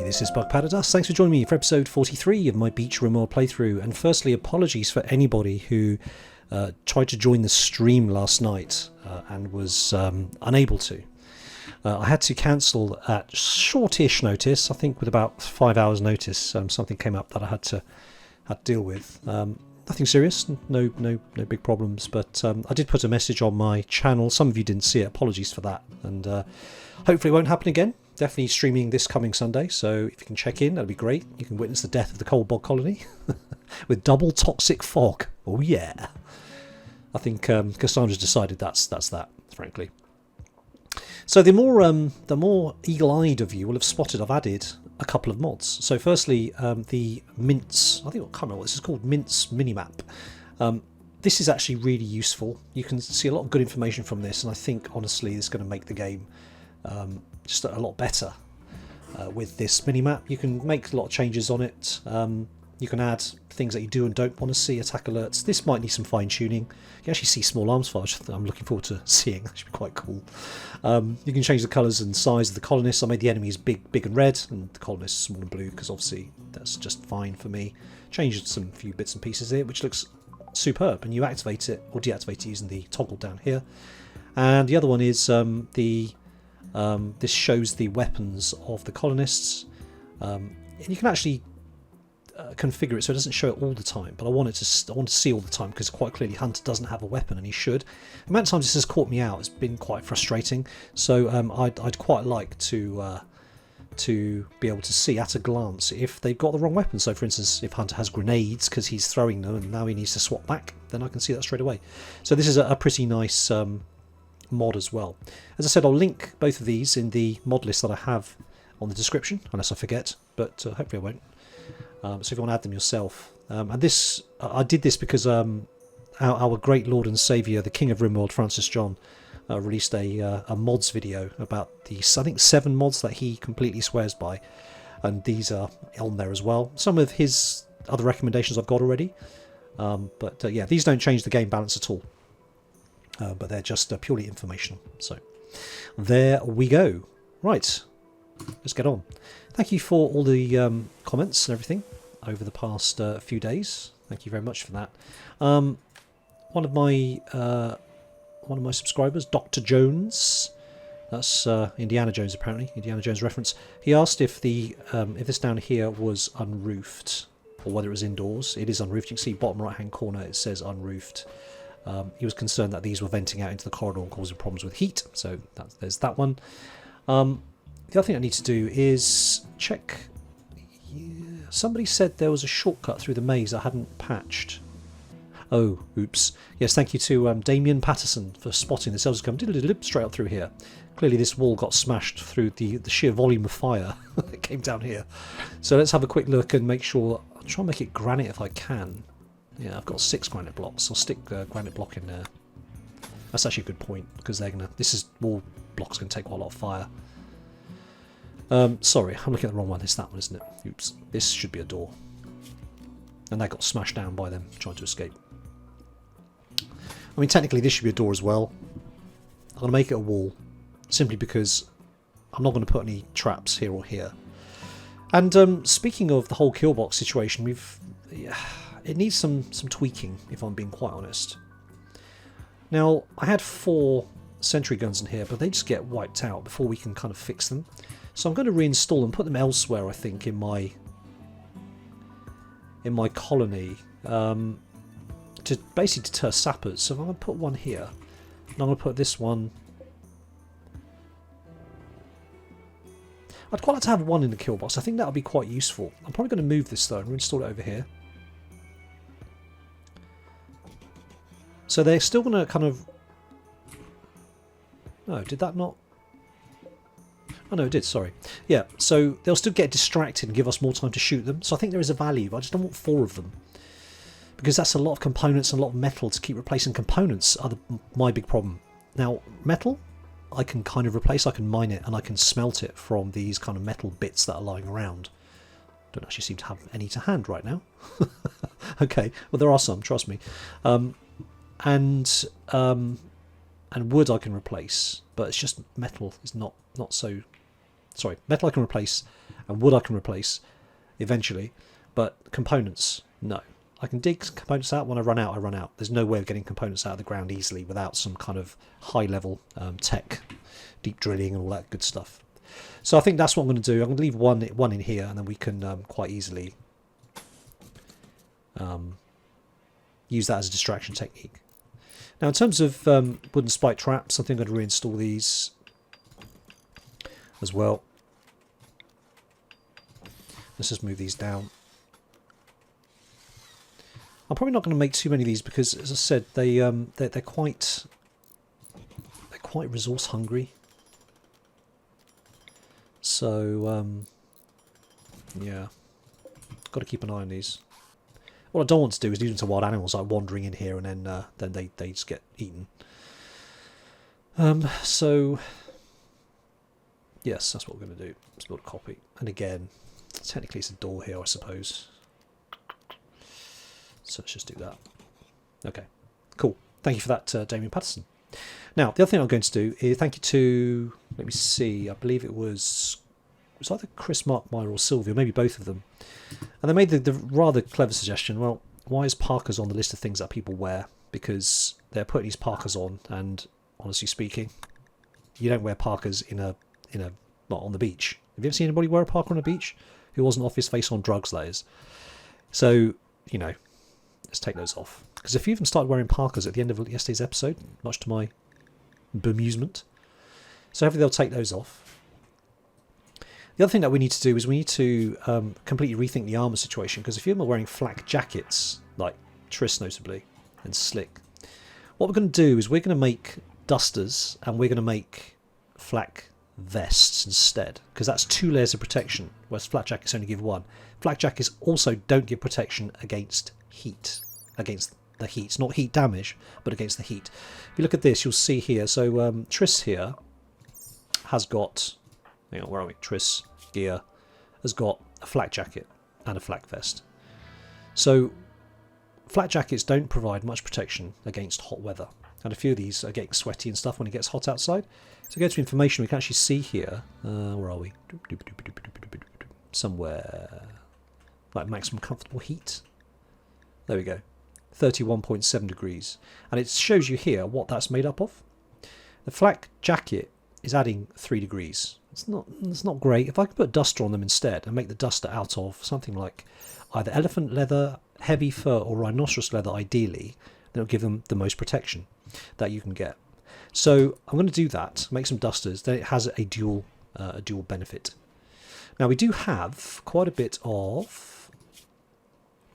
this is Bug Powder Dust. Thanks for joining me for episode 43 of my Beach Rimworld playthrough. And firstly, apologies for anybody who tried to join the stream last night and was unable to. I had to cancel at shortish notice. I think with about 5 hours notice, something came up that I had to deal with. Nothing serious, no big problems, but I did put a message on my channel. Some of you didn't see it, apologies for that, and hopefully it won't happen again. Definitely streaming this coming Sunday, so if you can check in, that'd be great. You can witness the death of the coal bog colony with double toxic fog. Oh yeah. I think Cassandra's decided that's that, frankly. So the more eagle-eyed of you will have spotted I've added a couple of mods. So firstly, the Mints, I can't remember what this is called, Mints Minimap. This is actually really useful. You can see a lot of good information from this, and I think honestly this is going to make the game just a lot better with this minimap. You can make a lot of changes on it. You can add things that you do and don't want to see, attack alerts. This might need some fine-tuning. You can actually see small arms fire, which I'm looking forward to seeing. That should be quite cool. You can change the colours and size of the colonists. I made the enemies big and red, and the colonists small and blue, because obviously that's just fine for me. Changed some few bits and pieces here, which looks superb, and you activate it or deactivate it using the toggle down here. And the other one is this shows the weapons of the colonists. And you can actually configure it so it doesn't show it all the time, but I want to see all the time, because quite clearly Hunter doesn't have a weapon, and he should. The amount of times this has caught me out has been quite frustrating, so I'd quite like to be able to see at a glance if they've got the wrong weapon. So for instance, if Hunter has grenades because he's throwing them and now he needs to swap back, then I can see that straight away. So this is a pretty nice mod as well. As I said, I'll link both of these in the mod list that I have on the description, unless I forget, but hopefully I won't. So if you want to add them yourself, and this I did this because our great Lord and Saviour, the King of Rimworld, Francis John, released a mods video about the, I think, 7 mods that he completely swears by, and these are on there as well. Some of his other recommendations I've got already, but yeah, these don't change the game balance at all, but they're just purely informational. So there we go. Right, let's get on. Thank you for all the comments and everything over the past few days. Thank you very much for that. One of my subscribers, Dr. Jones, that's Indiana Jones apparently, Indiana Jones reference. He asked if this down here was unroofed or whether it was indoors. It is unroofed. You can see bottom right hand corner it says unroofed. He was concerned that these were venting out into the corridor and causing problems with heat. So there's that one. The other thing I need to do is check. Somebody said there was a shortcut through the maze I hadn't patched. Oh, oops. Yes, thank you to Damien Patterson for spotting this. I'll just come straight up through here. Clearly this wall got smashed through the sheer volume of fire that came down here. So let's have a quick look and make sure. I'll try and make it granite if I can. Yeah, I've got 6 granite blocks. I'll stick granite block in there. That's actually a good point, because this wall block's going to take quite a lot of fire. Sorry, I'm looking at the wrong one. It's that one, isn't it? Oops. This should be a door. And that got smashed down by them trying to escape. I mean, technically this should be a door as well. I'm going to make it a wall, simply because I'm not going to put any traps here or here. And speaking of the whole kill box situation, it needs some tweaking, if I'm being quite honest. Now, I had 4 sentry guns in here, but they just get wiped out before we can kind of fix them. So I'm going to reinstall them, put them elsewhere, I think, in my colony, to basically deter sappers. So I'm going to put one here, and I'm going to put this one. I'd quite like to have one in the kill box. I think that would be quite useful. I'm probably going to move this though and reinstall it over here. So they're still going to kind of... No, did that not... Oh no, it did, sorry. Yeah, so they'll still get distracted and give us more time to shoot them. So I think there is a value, but I just don't want 4 of them. Because that's a lot of components and a lot of metal to keep replacing components are my big problem. Now, metal, I can kind of replace, I can mine it, and I can smelt it from these kind of metal bits that are lying around. Don't actually seem to have any to hand right now. Okay, well there are some, trust me. And wood I can replace, but it's just metal is not so sorry, metal I can replace, and wood I can replace eventually, but components, no. I can dig components out. When I run out, I run out. There's no way of getting components out of the ground easily without some kind of high-level tech, deep drilling and all that good stuff. So I think that's what I'm going to do. I'm going to leave one in here, and then we can quite easily use that as a distraction technique. Now, in terms of wooden spike traps, I think I'm going to reinstall these as well. Let's just move these down. I'm probably not going to make too many of these because, as I said, they're quite resource hungry. So yeah, got to keep an eye on these. What I don't want to do is leave them to wild animals like wandering in here, and then they just get eaten. So yes, that's what we're going to do. Let's build a copy, and again, technically it's a door here, I suppose. So let's just do that. Okay, cool. Thank you for that, Damien Patterson. Now, the other thing I'm going to do is thank you to, let me see, I believe it was either Chris Markmeyer or Sylvia, maybe both of them. And they made the rather clever suggestion, well, why is Parkers on the list of things that people wear? Because they're putting these Parkers on, and honestly speaking, you don't wear Parkers not on the beach. Have you ever seen anybody wear a Parker on a beach who wasn't off his face on drugs, that is? So, you know, let's take those off. Because a few of them started wearing Parkers at the end of yesterday's episode, much to my bemusement. So hopefully they'll take those off. The other thing that we need to do is we need to completely rethink the armour situation, because a few of them are wearing flak jackets, like Triss notably, and Slick. What we're going to do is we're going to make dusters, and we're going to make flak vests instead, because that's 2 layers of protection, whereas flak jackets only give 1. Flak jackets also don't give protection against heat, against the heat, not heat damage, but against the heat. If you look at this, you'll see here, so Triss here has got, hang on, where are we? Triss gear has got a flak jacket and a flak vest. So flak jackets don't provide much protection against hot weather, and a few of these are getting sweaty and stuff when it gets hot outside. So go to information, we can actually see here, where are we? Somewhere like maximum comfortable heat. There we go, 31.7 degrees, and it shows you here what that's made up of. The flak jacket is adding 3 degrees. It's not great. If I could put a duster on them instead and make the duster out of something like either elephant leather, heavy fur, or rhinoceros leather, ideally, then it'll give them the most protection that you can get. So I'm going to do that, make some dusters. Then it has a dual benefit. Now we do have quite a bit of.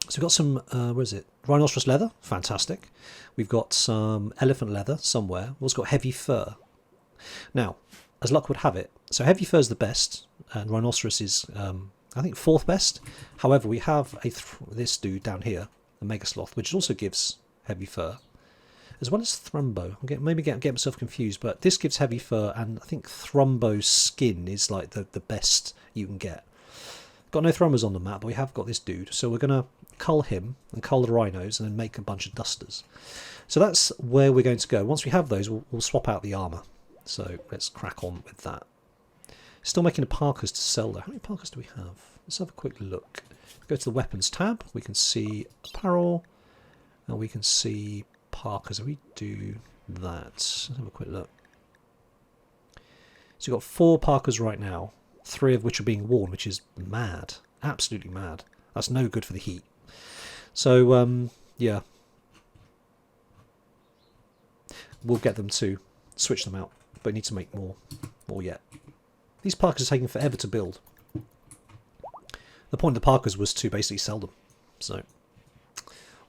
So we've got some, where is it? Rhinoceros leather, fantastic. We've got some elephant leather somewhere. We've also got heavy fur. Now, as luck would have it, so heavy fur is the best, and rhinoceros is, I think, 4th best. However, we have this dude down here, a mega sloth, which also gives heavy fur, as well as thrumbo. I'm get myself confused, but this gives heavy fur, and I think thrumbo's skin is like the best you can get. Got no thrumbos on the map, but we have got this dude, so we're going to cull him and cull the rhinos and then make a bunch of dusters. So that's where we're going to go. Once we have those, we'll swap out the armour. So let's crack on with that. Still making the Parkers to sell though. How many Parkers do we have? Let's have a quick look. Go to the weapons tab. We can see apparel, and we can see Parkers. If we do that, let's have a quick look. So we've got 4 Parkers right now, 3 of which are being worn, which is mad. Absolutely mad. That's no good for the heat. So, yeah. We'll get them to switch them out, but we need to make more yet. These Parkers are taking forever to build. The point of the Parkers was to basically sell them. So,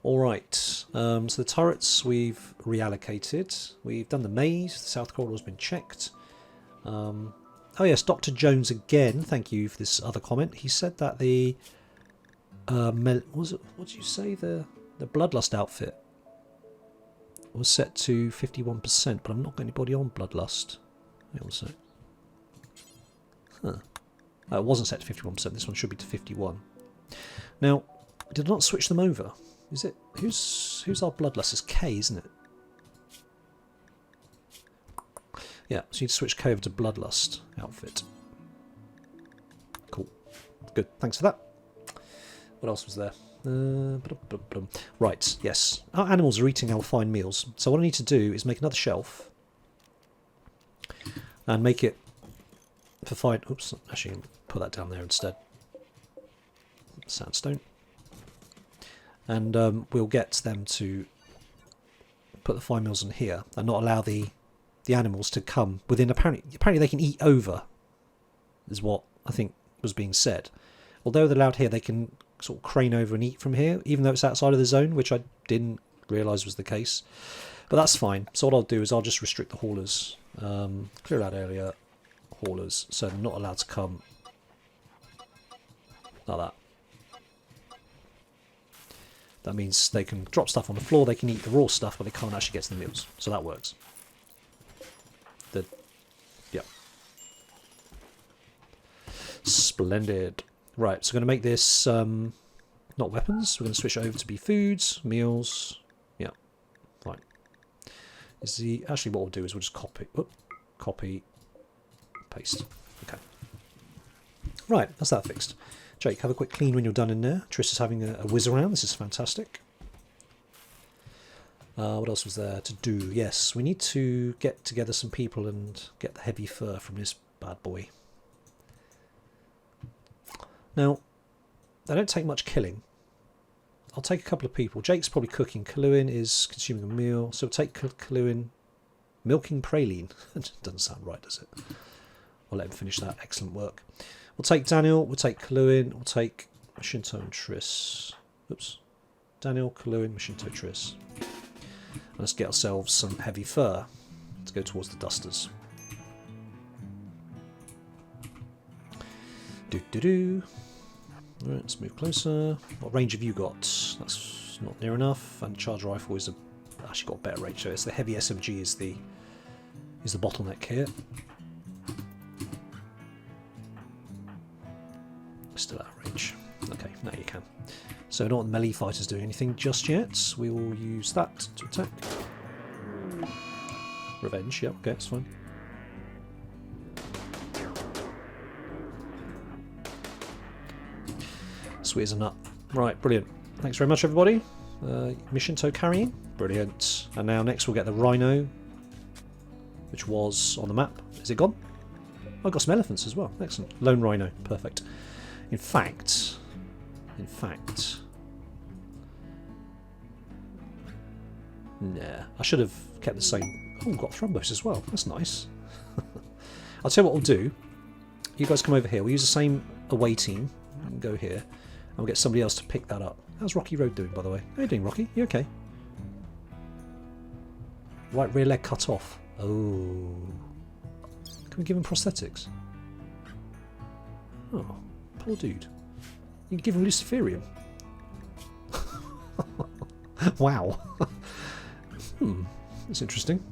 alright. So the turrets we've reallocated. We've done the maze. The south corridor's been checked. Oh yes, Dr. Jones again. Thank you for this other comment. He said that the what did you say? The Bloodlust outfit was set to 51%, but I'm not got anybody on Bloodlust. Hang on a sec. Huh. It wasn't set to 51%. This one should be to 51. Now, did I not switch them over? Is it who's our Bloodlust? It's K, isn't it? Yeah, so you need to switch K over to Bloodlust outfit. Good, thanks for that. What else was there? Right, yes. Our animals are eating our fine meals. So what I need to do is make another shelf. And make it for fine... Oops, actually put that down there instead. Sandstone. And we'll get them to put the fine meals in here and not allow the animals to come within... Apparently they can eat over, is what I think was being said. Although they're allowed here, they can sort of crane over and eat from here, even though it's outside of the zone, which I didn't realise was the case. But that's fine. So what I'll do is I'll just restrict the haulers. Clear out area, haulers, so they're not allowed to come like that. That means they can drop stuff on the floor, they can eat the raw stuff, but they can't actually get to the meals. So that works. Yeah. Splendid. Right, so we're going to make this not weapons. We're going to switch it over to be foods, meals. Yeah, fine. Actually, what we'll do is we'll just copy, paste. Okay. Right, that's that fixed. Jake, have a quick clean when you're done in there. Triss is having a whiz around. This is fantastic. What else was there to do? Yes, we need to get together some people and get the heavy fur from this bad boy. Now, they don't take much killing. I'll take a couple of people. Jake's probably cooking. Kaluin is consuming a meal. So we'll take Kaluin milking praline. Doesn't sound right, does it? I'll let him finish that. Excellent work. We'll take Daniel. We'll take Kaluin. We'll take Mashinto and Triss. Oops. Daniel, Kaluin, Mashinto, Triss. Let's get ourselves some heavy fur to go towards the dusters. Do-do-do. Alright, let's move closer. What range have you got? That's not near enough. And charge rifle is actually got better range. So it's the heavy SMG is the bottleneck here. Still out of range. Okay, now you can. So not the melee fighters doing anything just yet. We will use that to attack. Revenge, yep, okay, that's fine. Sweet as a nut. Right, brilliant. Thanks very much, everybody. Mishinto carrying. Brilliant. And now next we'll get the rhino, which was on the map. Is it gone? I've got some elephants as well. Excellent. Lone rhino. Perfect. In fact... Nah, I should have kept the same... Oh, we've got thrombos as well. That's nice. I'll tell you what we'll do. You guys come over here. We'll use the same away team. And go here. And we'll get somebody else to pick that up. How's Rocky Road doing, by the way? How you doing, Rocky? You okay? Right rear leg cut off. Oh. Can we give him prosthetics? Oh, poor dude. You can give him Luciferium. Wow. That's interesting.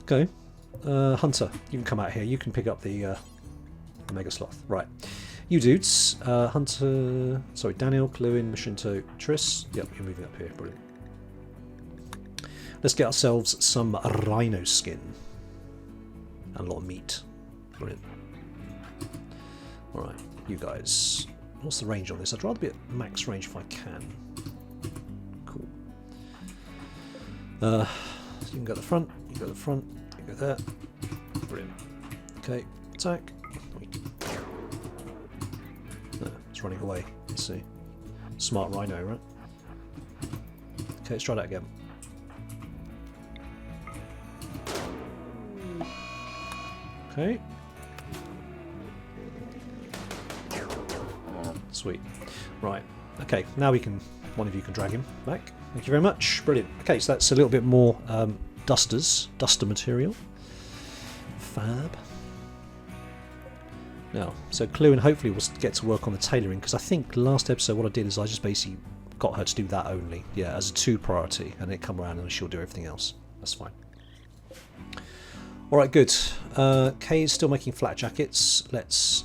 Okay. Hunter, you can come out here. You can pick up the Mega Sloth. Right. You dudes. Hunter... Sorry, Daniel, Kluin, Mashinto, Triss. Yep, you're moving up here. Brilliant. Let's get ourselves some rhino skin. And a lot of meat. Brilliant. Alright, you guys. What's the range on this? I'd rather be at max range if I can. Cool. You can go to the front, you go to the front, you go there. Brilliant. Okay, attack. No, it's running away. Let's see. Smart rhino, right? Okay, let's try that again. Okay. Sweet. Right. Okay, now we can... One of you can drag him back. Thank you very much. Brilliant. Okay, so that's a little bit more duster material. Fab. Now, so Clue and hopefully we'll get to work on the tailoring, because I think last episode what I did is I just basically got her to do that only. Yeah, as a 2 priority, and then come around and she'll do everything else. That's fine. Alright, good. Kay is still making flat jackets. Let's...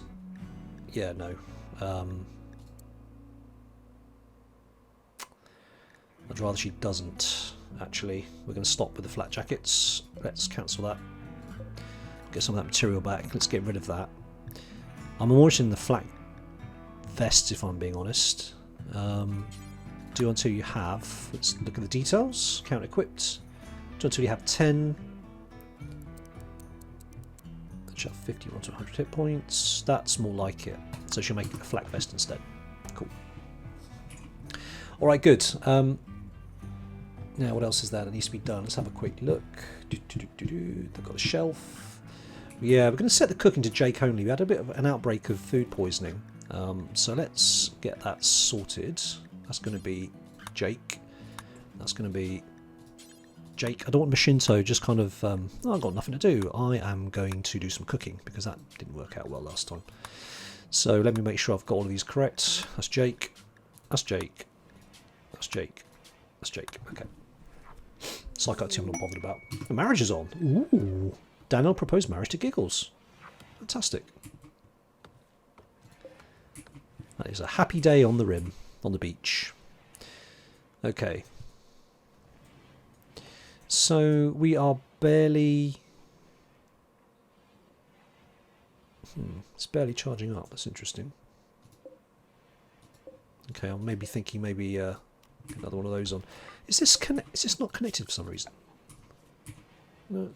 Yeah, no. I'd rather she doesn't, actually. We're going to stop with the flat jackets. Let's cancel that. Get some of that material back. Let's get rid of that. I'm more interested in the flat vests, if I'm being honest. Do until you have. Let's look at the details. Count equipped. Do until you have 10. That should have 51 to 100 hit points. That's more like it. So she'll make it a flak vest instead. Cool. Alright, good. Now, what else is there that needs to be done? Let's have a quick look. They've got a shelf. Yeah, we're going to set the cooking to Jake only. We had a bit of an outbreak of food poisoning. So let's get that sorted. That's going to be Jake. That's going to be Jake. I don't want Machinto just kind of... oh, I've got nothing to do. I am going to do some cooking because that didn't work out well last time. So let me make sure I've got all of these correct. That's Jake. That's Jake. That's Jake. That's Jake. Okay. Psychiatry I'm not bothered about. The marriage is on. Ooh. Daniel proposed marriage to Giggles. Fantastic. That is a happy day on the rim, on the beach. Okay. So we are barely... it's barely charging up. That's interesting. Okay, I'm maybe thinking maybe get another one of those on. Is this not connected for some reason? No,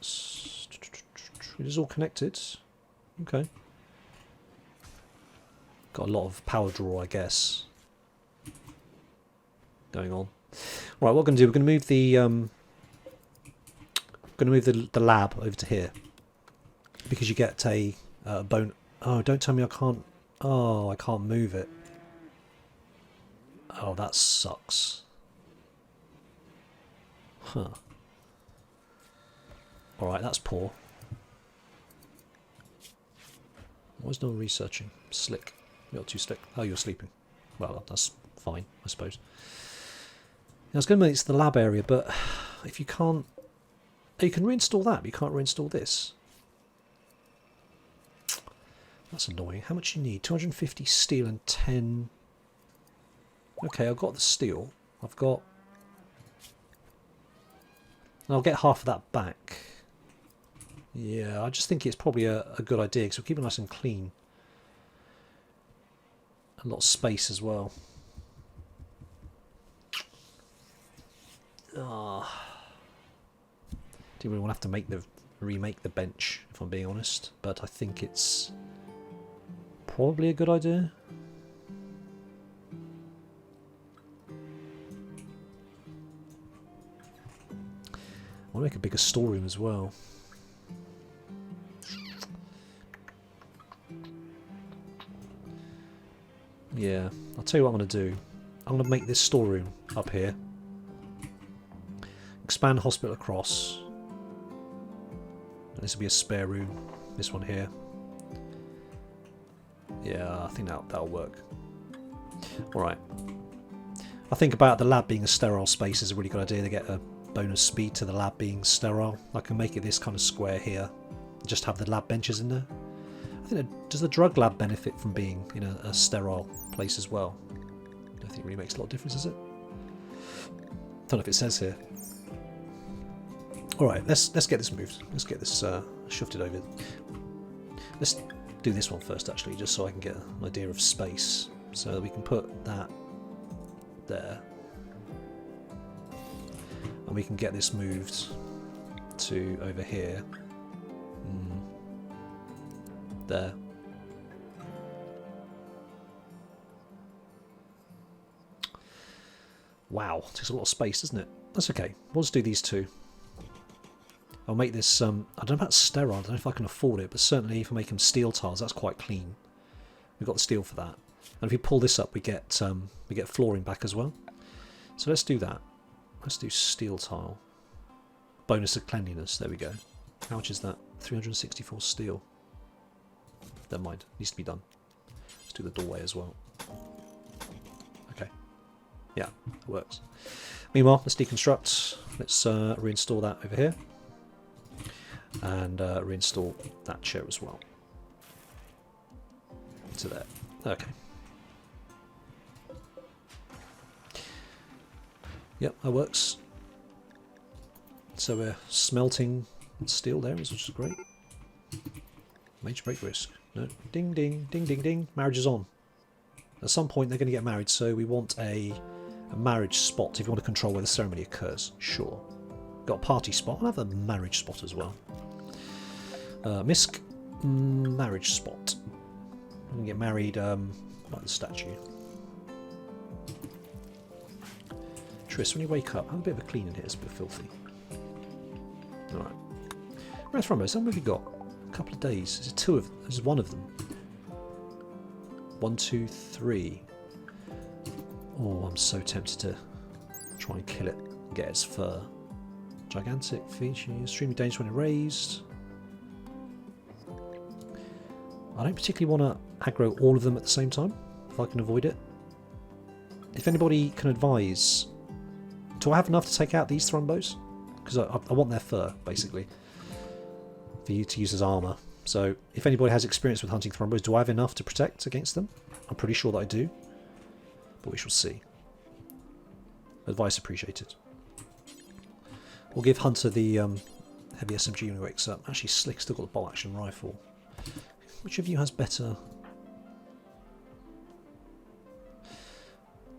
it is all connected. Okay. Got a lot of power draw, I guess, going on. Right, what we're going to do? We're going to move the lab over to here because you get a bone. Oh, don't tell me I can't. Oh, I can't move it. Oh, that sucks. Huh. Alright, that's poor. Why is no one researching? Slick. You're too slick. Oh, you're sleeping. Well, that's fine, I suppose. I was going to make it to the lab area, but if you can't... Oh, you can reinstall that, but you can't reinstall this. That's annoying. How much do you need? 250 steel and 10... Okay, I've got the steel. I've got... I'll get half of that back. Yeah, I just think it's probably a good idea because we'll keep it nice and clean. A lot of space as well. Ah, didn't really want to have to remake the bench, if I'm being honest. But I think it's probably a good idea. I want to make a bigger storeroom as well. Yeah, I'll tell you what I'm going to do. I'm going to make this storeroom up here. Expand hospital across. And this will be a spare room. This one here. Yeah, I think that'll work. Alright. I think about the lab being a sterile space is a really good idea to get a bonus speed to the lab being sterile. I can make it this kind of square here. Just have the lab benches in there. I think does the drug lab benefit from being in a sterile place as well? I don't think it really makes a lot of difference, does it? Don't know if it says here. Alright, let's get this moved. Let's get this shifted over. Let's do this one first actually, just so I can get an idea of space. So that we can put that there. And we can get this moved to over here. There. Wow, takes a lot of space, doesn't it? That's okay. We'll just do these two. I'll make this, I don't know about sterile, I don't know if I can afford it, but certainly if I make them steel tiles, that's quite clean. We've got the steel for that. And if we pull this up, we get flooring back as well. So let's do that. Let's do steel tile. Bonus of cleanliness, there we go. How much is that? 364 steel. Never mind, needs to be done. Let's do the doorway as well. Okay. Yeah, it works. Meanwhile, let's deconstruct. Let's reinstall that over here. And reinstall that chair as well. To there. Okay. Yep, that works. So we're smelting steel there, which is great. Major break risk. No. Ding, ding, ding, ding, ding. Marriage is on. At some point they're going to get married, so we want a marriage spot if you want to control where the ceremony occurs. Sure. Got a party spot. I'll have a marriage spot as well. Misk, marriage spot. I'm going to get married like the statue. Tris, when you wake up, have a bit of a clean in here. It's a bit filthy. Alright. Where's Thrombos? How many have you got? A couple of days. Is it two of them? This is one of them. 1, 2, 3. Oh, I'm so tempted to try and kill it and get its fur. Gigantic feature, extremely dangerous when raised. I don't particularly want to aggro all of them at the same time, if I can avoid it. If anybody can advise, do I have enough to take out these Thrombos? Because I want their fur, basically, for you to use as armour. So, if anybody has experience with hunting Thrombos, do I have enough to protect against them? I'm pretty sure that I do. But we shall see. Advice appreciated. We'll give Hunter the heavy SMG when he wakes up. Actually, Slick's still got the bolt action rifle. Which of you has better?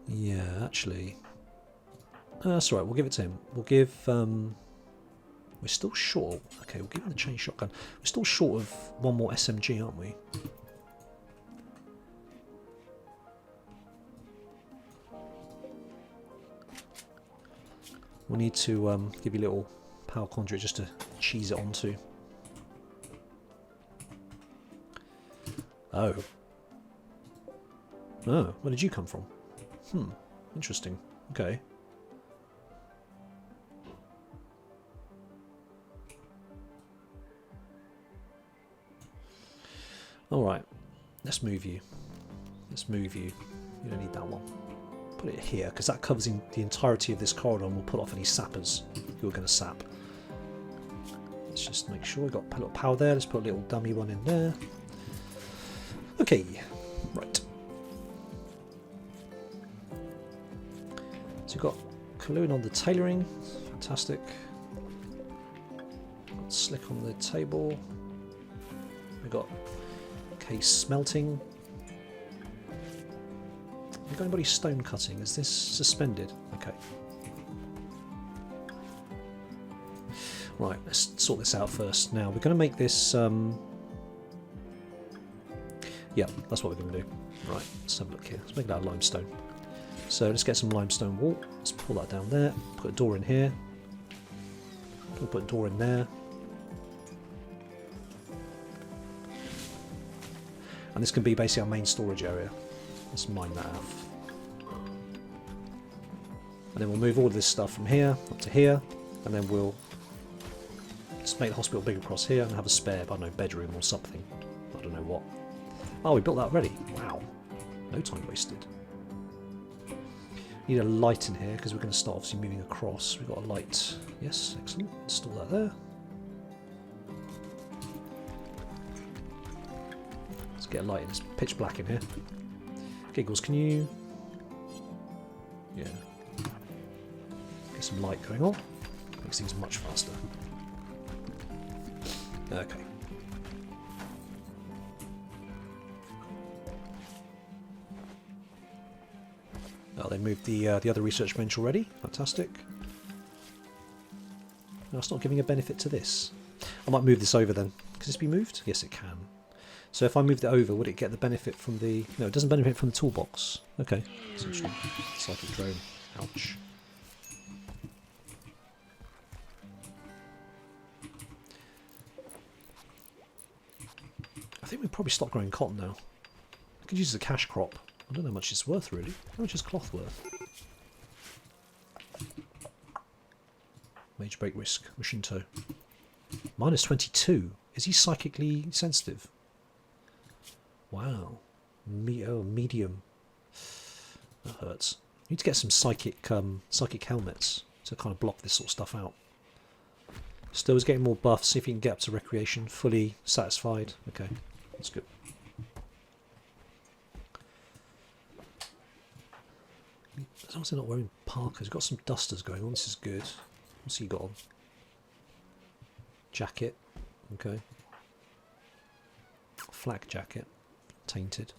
Yeah, actually. That's alright, we'll give it to him. We'll give... we're still short. Okay, we'll give him the chain shotgun. We're still short of one more SMG, aren't we? We'll need to give you a little power conduit just to cheese it onto. Oh. Oh, where did you come from? Interesting. Okay. Alright, let's move you. Let's move you. You don't need that one. Put it here, because that covers in the entirety of this corridor and will put off any sappers who are going to sap. Let's just make sure we've got a little power there. Let's put a little dummy one in there. Okay, right. So we've got Kalun on the tailoring. Fantastic. Got Slick on the table. We've got Case smelting. Have you got anybody stone cutting? Is this suspended? Okay. Right, let's sort this out first. Now, we're going to make this... yeah, that's what we're going to do. Right, let's have a look here. Let's make that a limestone. So let's get some limestone wall. Let's pull that down there. Put a door in here. We'll put a door in there. And this can be basically our main storage area. Let's mine that out. And then we'll move all of this stuff from here up to here. And then we'll just make the hospital big across here and have a spare, I don't know, bedroom or something. I don't know what. Oh, we built that already. Wow. No time wasted. Need a light in here because we're going to start obviously moving across. We've got a light. Yes, excellent. Install that there. Let's get a light in. It's pitch black in here. Giggles, can you... yeah. Get some light going on. Makes things much faster. Okay. Oh, they moved the other research bench already. Fantastic. No, it's not giving a benefit to this. I might move this over then. Can this be moved? Yes, it can. So if I moved it over, would it get the benefit from the... no, it doesn't benefit from the toolbox. Okay. That's interesting. Psychic drone. Ouch. I think we've probably stopped growing cotton now. I could use it as a cash crop. I don't know how much it's worth, really. How much is cloth worth? Major break risk. Machine tow. Minus 22. Is he psychically sensitive? Wow. Oh, medium. That hurts. Need to get some psychic helmets to kind of block this sort of stuff out. Still is getting more buffs. See if he can get up to recreation. Fully satisfied. Okay, that's good. As long as they're not wearing parkas. Got some dusters going on. This is good. What's he got on? Jacket. Okay. Flak jacket. Tainted.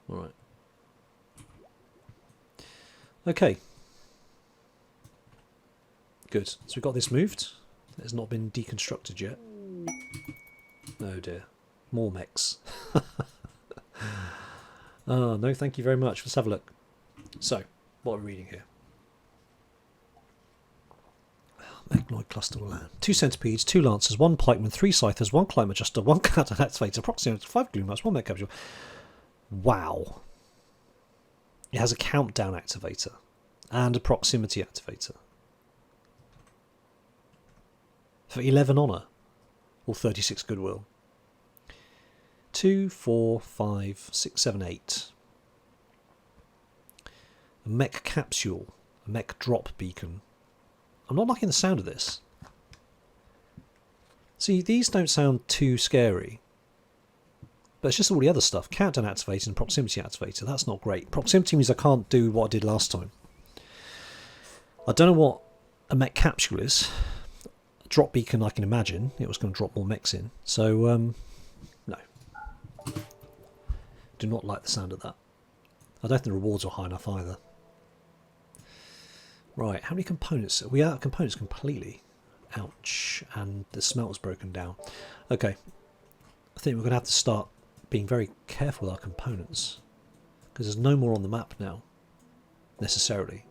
Alright. Okay. Good. So we've got this moved. It has not been deconstructed yet. Oh dear. More mechs. Oh, no, thank you very much. Let's have a look. So, what are we reading here? Mechnoid cluster will land. 2 centipedes, 2 lancers, 1 pikeman, 3 scythers, 1 climb adjuster, 1 cat activator, approximately 5 gloomers, 1 mech capsule. Wow. It has a countdown activator and a proximity activator. For 11 honour or 36 goodwill. 2, 4, 5, 6, 7, 8. A mech capsule, a mech drop beacon. I'm not liking the sound of this. See, these don't sound too scary. But it's just all the other stuff. Countdown activator and proximity activator. That's not great. Proximity means I can't do what I did last time. I don't know what a mech capsule is. A drop beacon I can imagine. It was going to drop more mechs in. So, no. Do not like the sound of that. I don't think the rewards are high enough either. Right, how many components? We are out of components completely. Ouch. And the smelter's broken down. Okay. I think we're going to have to start being very careful with our components. Because there's no more on the map now. Necessarily.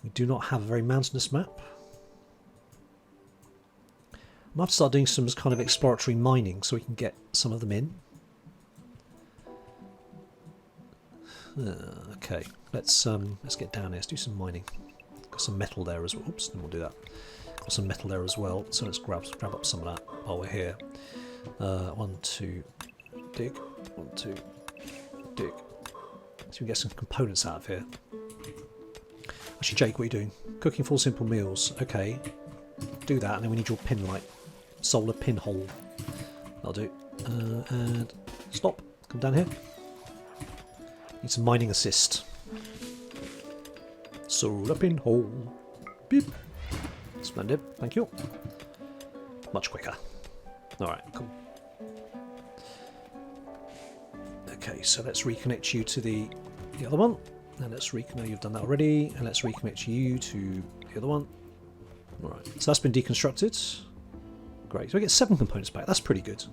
We do not have a very mountainous map. I might have to start doing some kind of exploratory mining so we can get some of them in. Okay, let's get down here. Let's do some mining. Got some metal there as well. Oops, then we'll do that. Got some metal there as well. So let's grab up some of that while we're here. 1, 2, dig. 1, 2, dig. So we can get some components out of here. Actually, Jake, what are you doing? Cooking 4 simple meals. Okay, do that, and then we need your pin light, solar pinhole. That'll do. And stop. Come down here. Need some mining assist. Solar pinhole. Beep. Splendid. Thank you. Much quicker. Alright, cool. Okay, so let's reconnect you to the other one. And let's reconnect. You've done that already. And let's reconnect you to the other one. Alright, so that's been deconstructed. Great. So we get 7 components back. That's pretty good.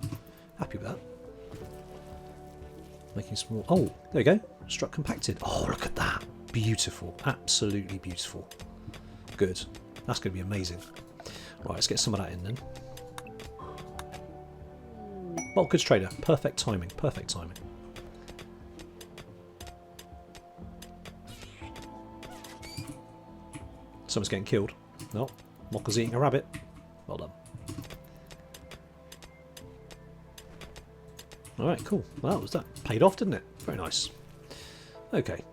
Happy with that. Making some more. Oh, there we go. Strut compacted. Oh, look at that. Beautiful. Absolutely beautiful. Good. That's going to be amazing. Right, let's get some of that in then. Bulk goods trader. Perfect timing. Perfect timing. Someone's getting killed. No. Mokka's eating a rabbit. Well done. Alright, cool. Well, that paid off, didn't it? Very nice. Okay.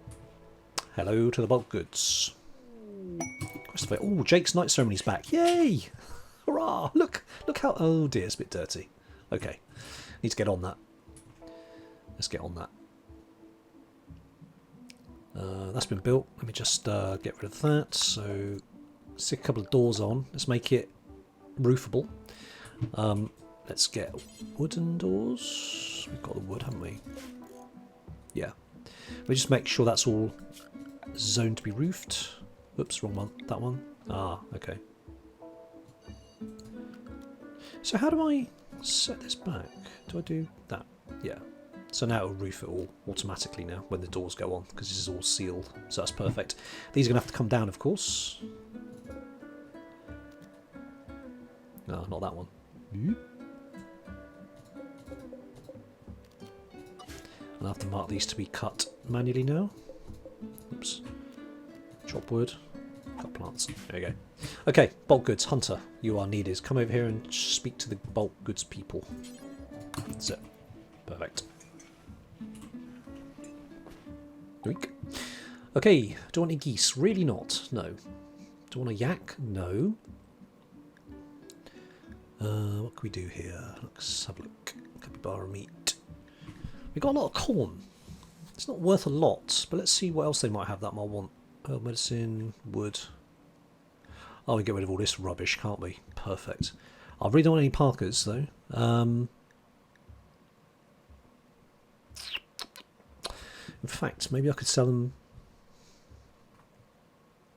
Hello to the bulk goods. Oh, Jake's night ceremony's back. Yay! Hurrah! Look how... Oh dear, it's a bit dirty. Okay. Need to get on that. Let's get on that. That's been built. Let me just get rid of that. So, stick a couple of doors on. Let's make it roofable. Let's get wooden doors. We've got the wood, haven't we? Yeah. We just make sure that's all zoned to be roofed. Oops, wrong one. That one. Ah, okay. So how do I set this back? Do I do that? Yeah. So now it'll roof it all automatically now when the doors go on, because this is all sealed. So that's perfect. These are going to have to come down, of course. No, not that one. I'll have to mark these to be cut manually now. Oops. Chop wood. Cut plants. There you go. Okay, bulk goods. Hunter, you are needed. Come over here and speak to the bulk goods people. That's it. Perfect. Doink. Okay, do I want any geese? Really not. No. Do I want a yak? No. What can we do here? Let's have a look. Capybara meat. We've got a lot of corn. It's not worth a lot, but let's see what else they might have that might want. Herb medicine, wood. Oh, we can get rid of all this rubbish, can't we? Perfect. I really don't want any parkers, though. In fact, maybe I could sell them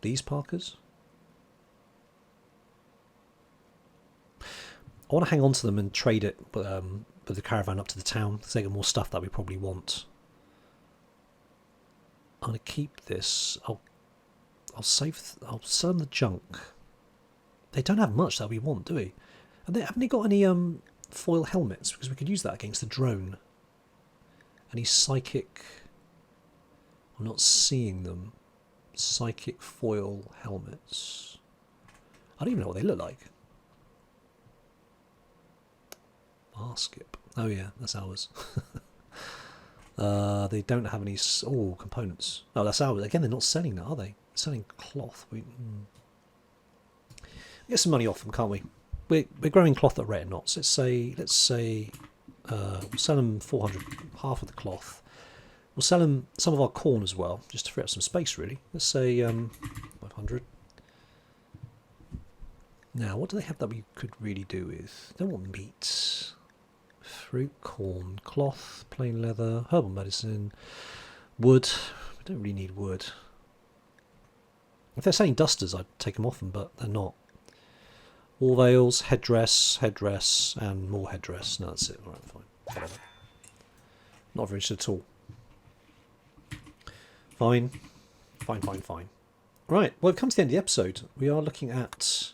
these parkas. I want to hang on to them and trade it with the caravan up to the town, because they got more stuff that we probably want. I'm going to keep this. I'll sell them the junk. They don't have much that we want, do we? Haven't they got any foil helmets? Because we could use that against the drone. Any psychic... I'm not seeing them. Psychic foil helmets. I don't even know what they look like. Skip. Oh yeah, that's ours. They don't have any components. Oh, that's ours. Again, they're not selling that, are they? They're selling cloth. Get some money off them, can't we? We're growing cloth at rate of knots. Let's say we'll sell them 400, half of the cloth. We'll sell them some of our corn as well, just to free up some space, really. Let's say 500. Now, what do they have that we could really do with? They don't want meat. Fruit, corn, cloth, plain leather, herbal medicine, wood. We don't really need wood. If they're selling dusters, I'd take them off them, but they're not. Wall veils, headdress, and more headdress. No, that's it. Alright, fine. Whatever. Not very interested at all. Fine. Fine. Right, well, we've come to the end of the episode. We are looking at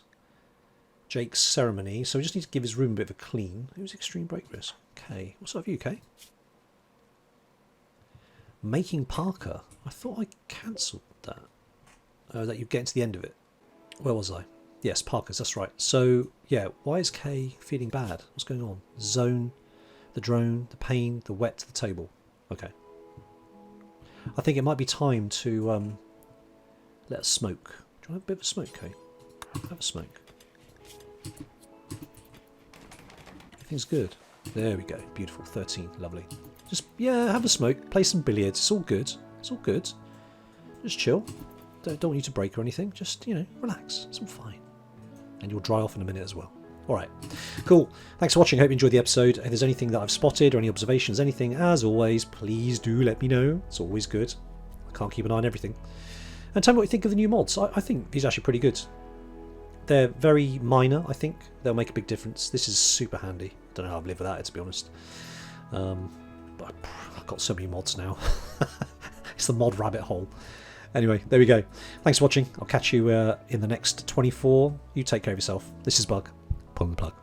Jake's ceremony, so we just need to give his room a bit of a clean. It was extreme break risk. Okay, what's up with you, Kay? Making Parker. I thought I cancelled that. That you get to the end of it. Where was I? Yes, Parker's, that's right. So, yeah, why is Kay feeling bad? What's going on? Zone, the drone, the pain, the wet, the table. Okay. I think it might be time to let us smoke. Do you want a bit of a smoke, Kay? Have a smoke. Everything's good. There we go. Beautiful. 13. Lovely. Just, yeah, have a smoke. Play some billiards. It's all good. It's all good. Just chill. Don't want you to break or anything. Just, you know, relax. It's all fine. And you'll dry off in a minute as well. Alright. Cool. Thanks for watching. Hope you enjoyed the episode. If there's anything that I've spotted or any observations, anything, as always, please do let me know. It's always good. I can't keep an eye on everything. And tell me what you think of the new mods. I think these are actually pretty good. They're very minor, I think. They'll make a big difference. This is super handy. Don't know how I've lived without it, to be honest. But I've got so many mods now. It's the mod rabbit hole. Anyway, there we go. Thanks for watching. I'll catch you in the next 24. You take care of yourself. This is Bug. Pulling the plug.